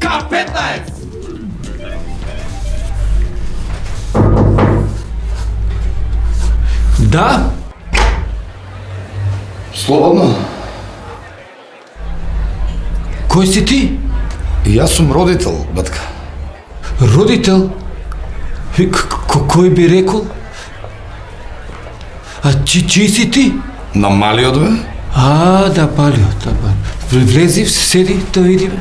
K15! Да? Слободно. Кој си ти? Јас сум родител, батка. Родител? Кој би рекол? А чиј си ти? На малиот бе? Да, Палиот, да, влези, седи, да видиме.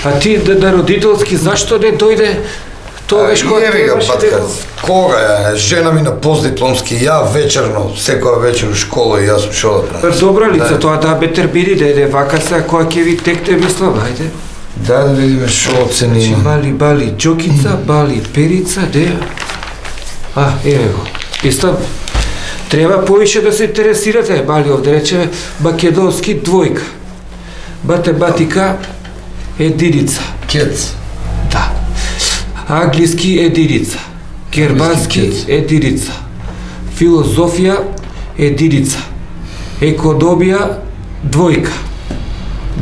А ти да родителски, зашто не дојде тогаш кога Еви га, требаше батка, кога е? Жена ми на постдипломски, ја вечерно, секоја вечер у школа и јас шо да правам. Добра лица, тоа да бетер биди, да вака са, која ќе ви текте мислам, ајде. Да видиме шо оцениме. Бали Джокица, бали Перица, деја. Еве го. Мислам, треба повише да се интересирате, бали овде рече македонски двојка. Математика единица. Кец. Да. Англиски единица. Германски Англиски единица. Филозофија единица. Економија двојка.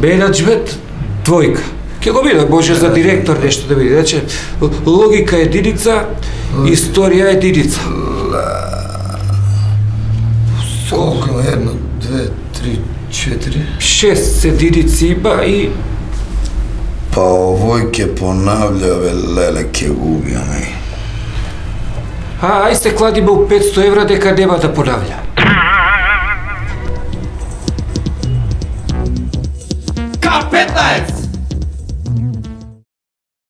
Менеджмент двојка. Ке го биде, може за директор нешто да биде. Значи, логика единица, историја единица. Колку има? 1, 2, 3, 4. 6 единици има и Па овој ќе понавља, бе, леле, ќе го убијаме. ај се кладиме у 500 евра дека нема да понавља. K15!